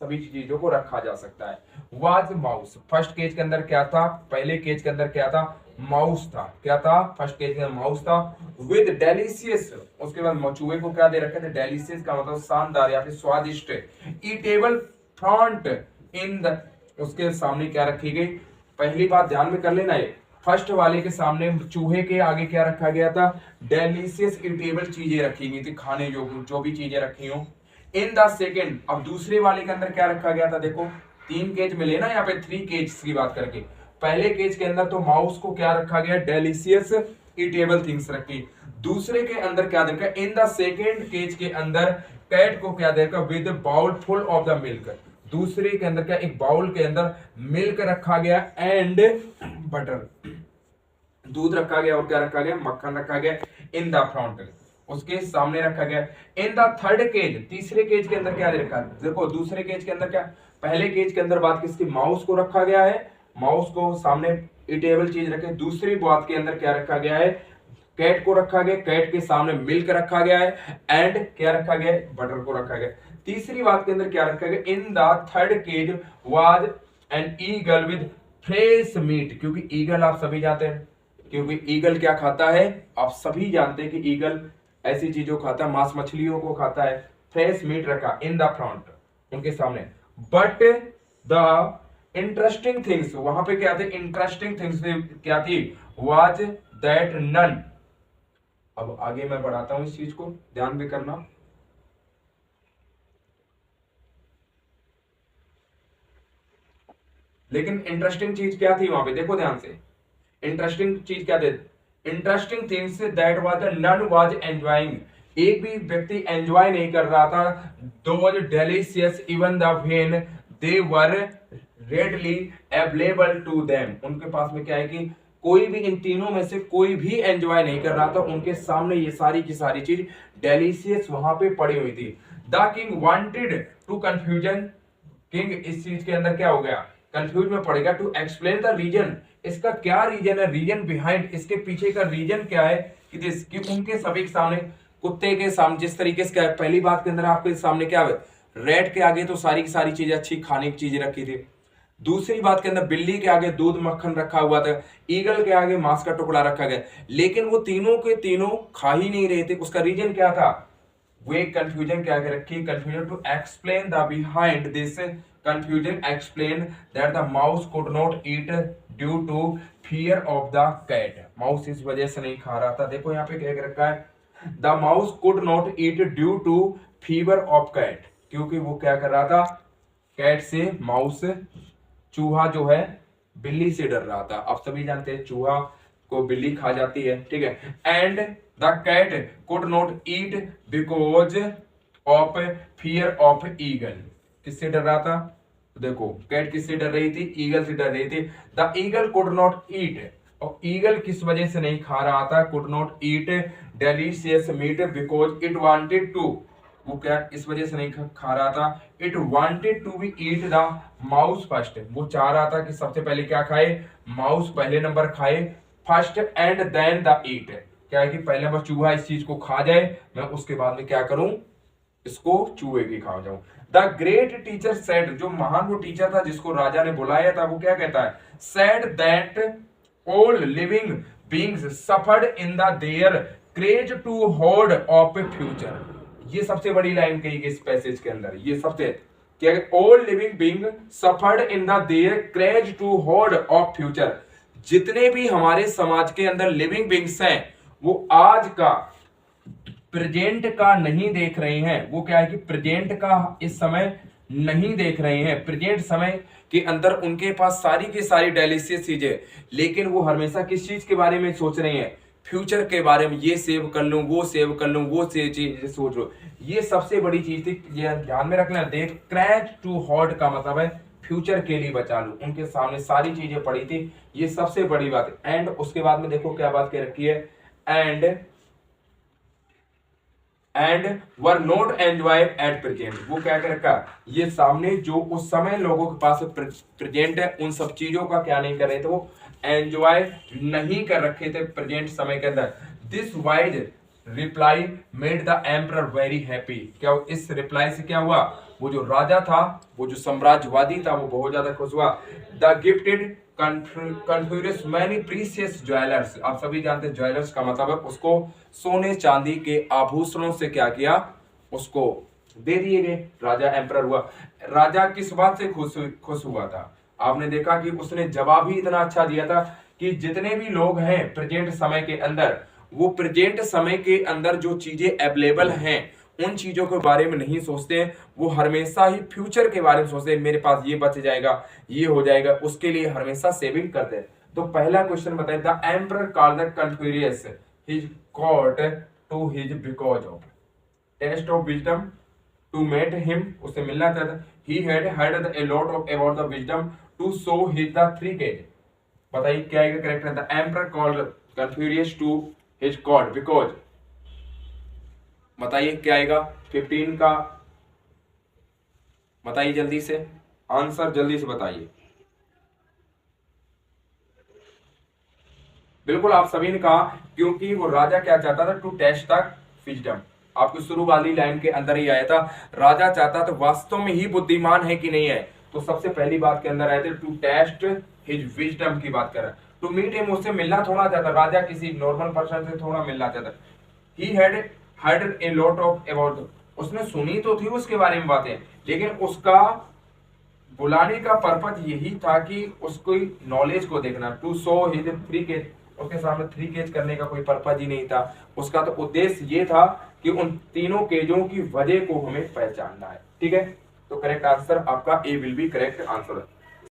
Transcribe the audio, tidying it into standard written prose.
सभी चीजों को रखा जा सकता है। वाज माउस, फर्स्ट केज के अंदर क्या था, पहले केज के अंदर क्या था, माउस था। क्या था, फर्स्ट केज के अंदर माउस था विद डेलिशियस, उसके बाद चूहे को क्या दे रखे थे, डेलिशियस का मतलब शानदार या फिर स्वादिष्ट, ईटेबल फ्रंट इन द, उसके सामने क्या रखी गई, पहली बात ध्यान में कर लेना, ये फर्स्ट वाले के सामने चूहे के आगे क्या रखा गया था, डेलिशियस ईटेबल चीजें रखी गई थी, खाने जो भी चीजें रखी हो। इन द सेकेंड, अब दूसरे वाले के अंदर क्या रखा गया था, देखो 3 केज मिले ना यहाँ पे, 3 केज की बात करके, पहले केज के अंदर तो माउस को क्या रखा गया, डेलिशियस ईटेबल थिंग्स रखी, दूसरे के अंदर क्या देखा, इन द सेकेंड केज के अंदर कैट को क्या देखा, with bowl full of the milk, दूसरे के अंदर क्या, एक बाउल के अंदर मिल्क रखा गया एंड बटर, दूध रखा गया और क्या रखा गया, मक्खन रखा गया, इन द फ्रंट, उसके सामने रखा गया। इन द थर्ड केज, तीसरे केज के अंदर क्या रखा, देखो दूसरे केज के अंदर क्या, पहले केज के अंदर बात किसकी, माउस को रखा गया है, माउस को सामने ईटेबल चीज रखे, दूसरी बात के अंदर क्या रखा गया है, कैट को रखा गया, कैट के सामने मिल्क रखा गया है एंड क्या रखा गया है, बटर को रखा गया। तीसरी बात के अंदर क्या रखा गया, in the third cage was an eagle with fresh meat, क्योंकि ईगल आप सभी जानते हैं, क्योंकि ईगल क्या खाता है, आप सभी जानते हैं कि ईगल ऐसी चीजों को खाता है, मांस मछलियों को खाता है, फ्रेश मीट रखा इन द फ्रंट उनके सामने। बट द इंटरेस्टिंग थिंग्स, वहां पे क्या थे, इंटरेस्टिंग थिंग्स क्या थी, वाज दैट नन, अब आगे मैं बढ़ाता हूं इस चीज को, ध्यान में करना, लेकिन इंटरेस्टिंग चीज क्या थी वहां पे, देखो ध्यान से, इंटरेस्टिंग चीज क्या थी, interesting things that was none was enjoying, एक भी व्यक्ति एंजॉय नहीं कर रहा था, though was delicious even the when they were readily available to them, उनके पास में क्या है कि कोई भी इन तीनों में से कोई भी एंजॉय नहीं कर रहा था, उनके सामने ये सारी की सारी चीज डेलिशियस वहां पे पड़ी हुई थी। The king wanted to confusion, king इस चीज के अंदर क्या हो गया, कंफ्यूज में पड़ेगा, टू एक्सप्लेन द रीजन, इसका क्या रीजन है, रीजन बिहाइंड, इसके पीछे का रीजन क्या है, कि उनके सभी के सामने, कुत्ते के सामने जिस तरीके से, क्या पहली बात के अंदर आपके सामने क्या है, रेड के आगे तो सारी की सारी चीजें अच्छी खाने की चीजें रखी थी, दूसरी बात के अंदर बिल्ली के आगे दूध मक्खन रखा हुआ था, ईगल के आगे मांस का टुकड़ा रखा गया, लेकिन वो तीनों के तीनों खा ही नहीं रहे थे, उसका रीजन क्या था, वो एक कंफ्यूजन क्या रखी, confusion to explain the behind this confusion explained that the mouse could not eat due to fear of the cat, mouse इस वजह से नहीं खा रहा था, देखो यहाँ पे क्या रखा है, the mouse could not eat due to fear of cat, क्योंकि वो क्या कर रहा था, कैट से, माउस चूहा जो है बिल्ली से डर रहा था, आप सभी जानते हैं चूहा को बिल्ली खा जाती है, ठीक है, and the cat could not eat because of fear of eagle, किससे डर रहा था, देखो कैट किससे डर रही थी, ईगल से डर रही थी, the eagle could not eat, और ईगल किस वजह से नहीं खा रहा था, could not eat delicious meat because it wanted to, वो क्या इस वजह से नहीं खा रहा था, it wanted to be eat the mouse first, वो चाह रहा था कि सबसे पहले क्या खाए, माउस पहले नंबर खाए, फर्स्ट एंड देन द ईट, क्या है कि पहले नंबर चूहा इस चीज को खा जाए, मैं उसके बाद में क्या करूं, इसको चूहे की खा जाऊं। द ग्रेट टीचर सेड, जो महान वो टीचर था जिसको राजा ने बुलाया था, वो क्या कहता है, said that all living beings suffered in the their craze to hold of a future, ये सबसे बड़ी लाइन कही गई इस पैसेज के अंदर, ये सबसे क्या, all living being suffered in the their craze to hold of future, जितने भी हमारे समाज के अंदर लिविंग बीइंग्स हैं, वो आज का प्रेजेंट का नहीं देख रहे हैं, वो क्या है कि प्रेजेंट का इस समय नहीं देख रहे हैं, प्रेजेंट समय के अंदर उनके पास सारी की सारी डेलिशियस चीजें, लेकिन वो हमेशा किस चीज के बारे में सोच रहे हैं, फ्यूचर के बारे में, ये सेव कर लूं, वो सेव कर लूं, वो चीज सोच लो, ये सबसे बड़ी चीज थी, ये ध्यान में रखना, देख क्रैच टू होल्ड का मतलब है फ्यूचर के लिए बचा लूं, उनके सामने सारी चीजें पड़ी थी, ये सबसे बड़ी बात है। एंड उसके बाद में देखो क्या बात कह रखी है, and were not enjoy at present, वो क्या कर रखा, ये सामने जो उस समय लोगों के पास प्रेजेंट है, उन सब चीजों का क्या नहीं कर रहे थे, वो एंजॉय नहीं कर रखे थे प्रेजेंट समय के अंदर। This wise reply made the emperor very happy, क्या इस रिप्लाई से क्या हुआ, वो जो राजा था, वो जो साम्राज्यवादी था, वो बहुत ज्यादा खुश हुआ। The gifted Confucius many precious jewellers, आप सभी जानते हैं ज्वेलर्स का मतलब है उसको सोने चांदी के आभूषणों से क्या किया, उसको दे दिए गए। राजा एम्परर हुआ। राजा किस बात से खुश हुआ था? आपने देखा कि उसने जवाब ही इतना अच्छा दिया था कि जितने भी लोग हैं प्रेजेंट समय के अंदर, वो प्रेजेंट समय के अंदर जो चीजें अवेलेबल हैं उन चीजों के बारे में नहीं सोचते हैं, वो हमेशा ही फ्यूचर के बारे में सोचते हैं, मेरे पास ये बच जाएगा, ये हो जाएगा, उसके लिए हमेशा सेविंग करते हैं। तो पहला क्वेश्चन बताइए, the emperor called the Confucius his court to his because of test of wisdom to met him, उससे मिलना चाहता, he had heard a lot of about the wisdom to show his the three cage। बताइए क्या है correct है? The emperor called Confucius to his court because, बताइए क्या आएगा 15 का, बताइए जल्दी से आंसर, जल्दी से बताइए। बिल्कुल आप सभी ने कहा, क्योंकि वो राजा क्या चाहता था, टू टेस्ट द विजडम। आपकी शुरू वाली लाइन के अंदर ही आया था, राजा चाहता था वास्तव में ही बुद्धिमान है कि नहीं है। तो सबसे पहली बात के अंदर आए थे टू टेस्ट हिज विजडम की बात कर रहा है। टू मीट हिम, उससे मिलना थोड़ा चाहता, राजा किसी नॉर्मल पर्सन से थोड़ा मिलना चाहता। He had heard a lot of about, उसने सुनी तो थी उसके बारे में बातें, लेकिन उसका बुलाने का पर्पज यही था कि उसको नॉलेज को देखना। To show his three cage, उसके सामने थ्री केज करने का कोई पर्पज ही नहीं था, उसका तो उद्देश्य ये था कि उन तीनों केजों की वजह को हमें पहचानना है। ठीक है, तो करेक्ट आंसर आपका ए विल बी करेक्ट आंसर।